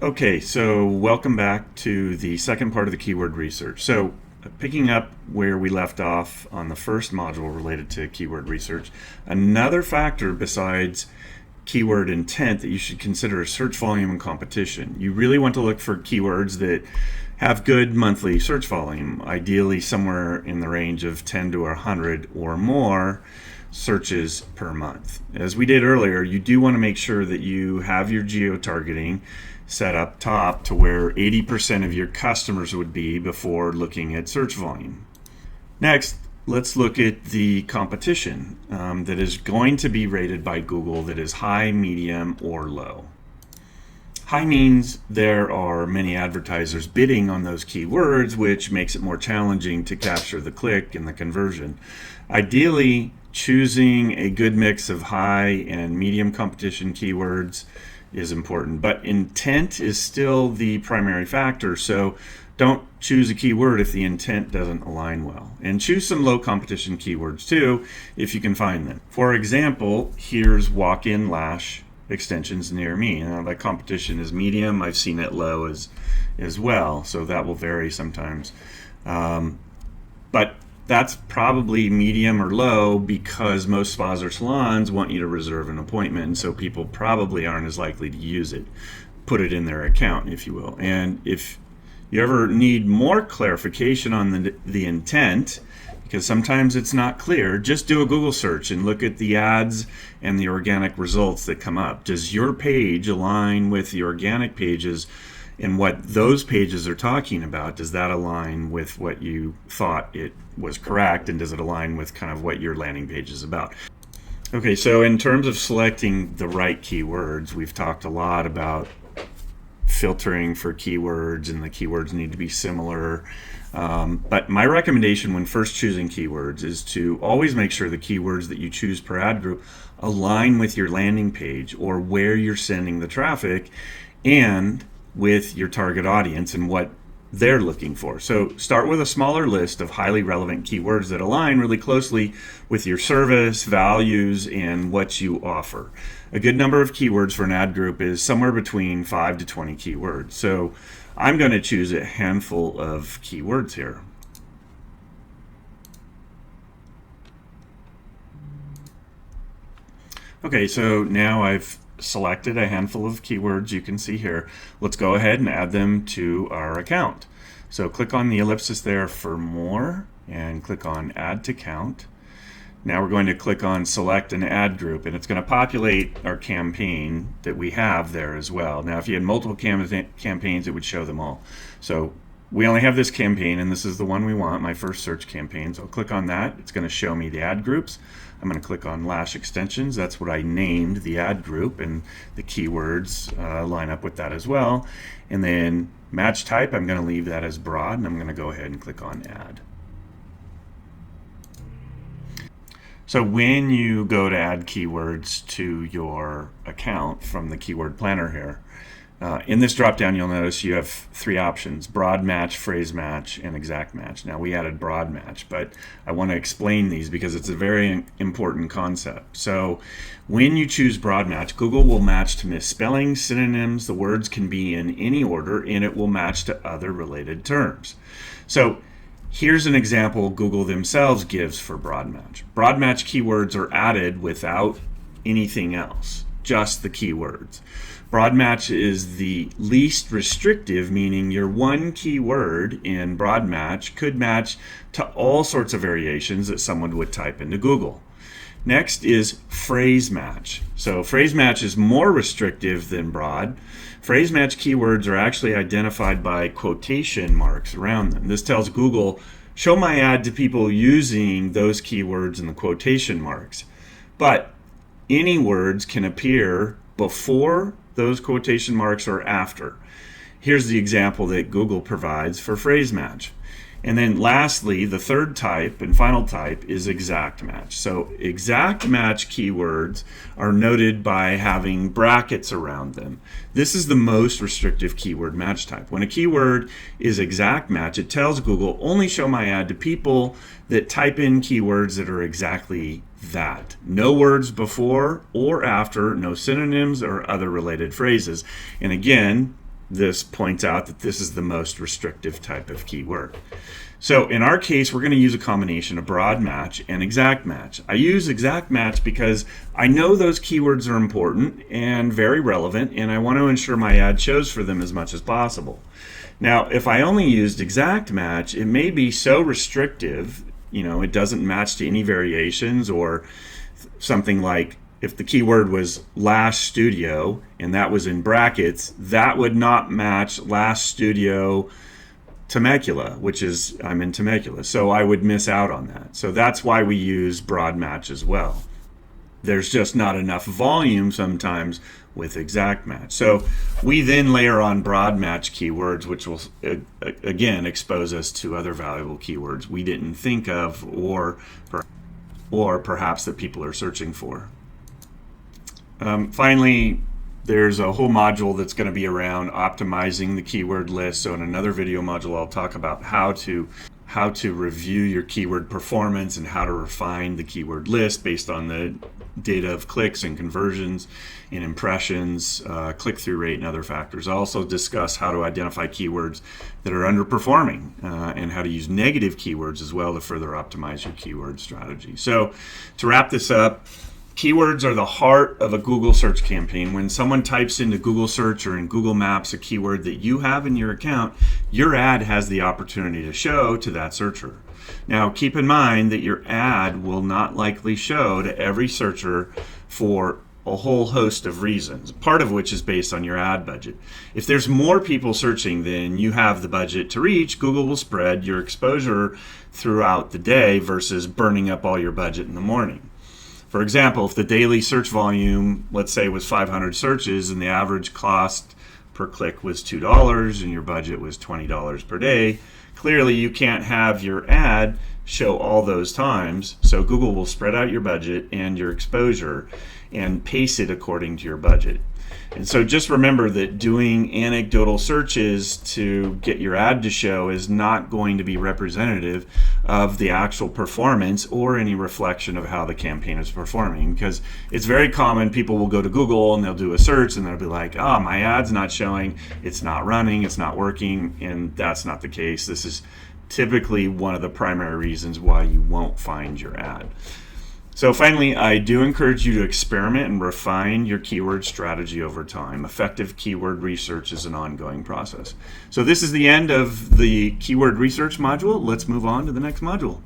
Okay, so welcome back to the second part of the keyword research. So picking up where we left off on the first module related to keyword research, another factor besides keyword intent that you should consider is search volume and competition. You really want to look for keywords that have good monthly search volume, ideally somewhere in the range of 10 to 100 or more searches per month. As we did earlier, you do want to make sure that you have your geo-targeting set up top to where 80% of your customers would be before looking at search volume. Next, let's look at the competition that is going to be rated by Google that is high, medium, or low. High means there are many advertisers bidding on those keywords, which makes it more challenging to capture the click and the conversion. Ideally, choosing a good mix of high and medium competition keywords is important, but intent is still the primary factor, so don't choose a keyword if the intent doesn't align well. And choose some low competition keywords too if you can find them. For example, here's walk-in lash extensions near me. Now that competition is medium. I've seen it low as well, so that will vary sometimes. But that's probably medium or low because most spas or salons want you to reserve an appointment, and so people probably aren't as likely to use it. Put it in their account, if you will. And if you ever need more clarification on the intent, because sometimes it's not clear, just do a Google search and look at the ads and the organic results that come up. Does your page align with the organic pages and what those pages are talking about? Does that align with what you thought it was correct, and does it align with kind of what your landing page is about? Okay, so in terms of selecting the right keywords, we've talked a lot about filtering for keywords, and the keywords need to be similar. But my recommendation when first choosing keywords is to always make sure the keywords that you choose per ad group align with your landing page or where you're sending the traffic and with your target audience and what they're looking for. So start with a smaller list of highly relevant keywords that align really closely with your service, values, and what you offer. A good number of keywords for an ad group is somewhere between 5 to 20 keywords. So I'm going to choose a handful of keywords here. Okay, so now I've selected a handful of keywords you can see here. Let's go ahead and add them to our account. So click on the ellipsis there for more and click on add to count. Now we're going to click on select an ad group, and it's going to populate our campaign that we have there as well. Now if you had multiple campaigns, it would show them all. So we only have this campaign, and this is the one we want, my first search campaign. So I'll click on that. It's going to show me the ad groups. I'm going to click on Lash extensions. That's what I named the ad group, and the keywords line up with that as well. And then match type, I'm going to leave that as broad, and I'm going to go ahead and click on add. So when you go to add keywords to your account from the keyword planner here, in this drop-down you'll notice you have three options: broad match, phrase match, and exact match. Now we added broad match, but I want to explain these because it's a very important concept. So when you choose broad match, Google will match to misspellings, synonyms, the words can be in any order, and it will match to other related terms. So here's an example Google themselves gives for broad match. Broad match keywords are added without anything else, just the keywords. Broad match is the least restrictive, meaning your one keyword in broad match could match to all sorts of variations that someone would type into Google. Next is phrase match. So phrase match is more restrictive than broad. Phrase match keywords are actually identified by quotation marks around them. This tells Google, show my ad to people using those keywords and the quotation marks. But any words can appear before those quotation marks or after. Here's the example that Google provides for phrase match. And then lastly, the third type and final type is exact match. So exact match keywords are noted by having brackets around them. This is the most restrictive keyword match type. When a keyword is exact match, it tells Google only show my ad to people that type in keywords that are exactly that. No words before or after, no synonyms or other related phrases. And again, this points out that this is the most restrictive type of keyword. So in our case, we're going to use a combination of broad match and exact match. I use exact match because I know those keywords are important and very relevant, and I want to ensure my ad shows for them as much as possible. Now, if I only used exact match, it may be so restrictive, it doesn't match to any variations, or something like if the keyword was Lash Studio and that was in brackets, that would not match Lash Studio Temecula, which is, I'm in Temecula, so I would miss out on that. So that's why we use broad match as well. There's just not enough volume sometimes with exact match. So we then layer on broad match keywords, which will again expose us to other valuable keywords we didn't think of, or perhaps that people are searching for. Finally, there's a whole module that's going to be around optimizing the keyword list. So in another video module, I'll talk about how to review your keyword performance and how to refine the keyword list based on the data of clicks and conversions and impressions, click-through rate, and other factors. I'll also discuss how to identify keywords that are underperforming and how to use negative keywords as well to further optimize your keyword strategy. So to wrap this up, keywords are the heart of a Google search campaign. When someone types into Google search or in Google Maps a keyword that you have in your account, your ad has the opportunity to show to that searcher. Now, keep in mind that your ad will not likely show to every searcher for a whole host of reasons, part of which is based on your ad budget. If there's more people searching than you have the budget to reach, Google will spread your exposure throughout the day versus burning up all your budget in the morning. For example, if the daily search volume, let's say, was 500 searches and the average cost per click was $2 and your budget was $20 per day, clearly you can't have your ad show all those times. So Google will spread out your budget and your exposure and pace it according to your budget. And so just remember that doing anecdotal searches to get your ad to show is not going to be representative of the actual performance or any reflection of how the campaign is performing, because it's very common people will go to Google and they'll do a search and they'll be like, oh, my ad's not showing, it's not running, it's not working, and that's not the case. This is typically one of the primary reasons why you won't find your ad. So finally, I do encourage you to experiment and refine your keyword strategy over time. Effective keyword research is an ongoing process. So this is the end of the keyword research module. Let's move on to the next module.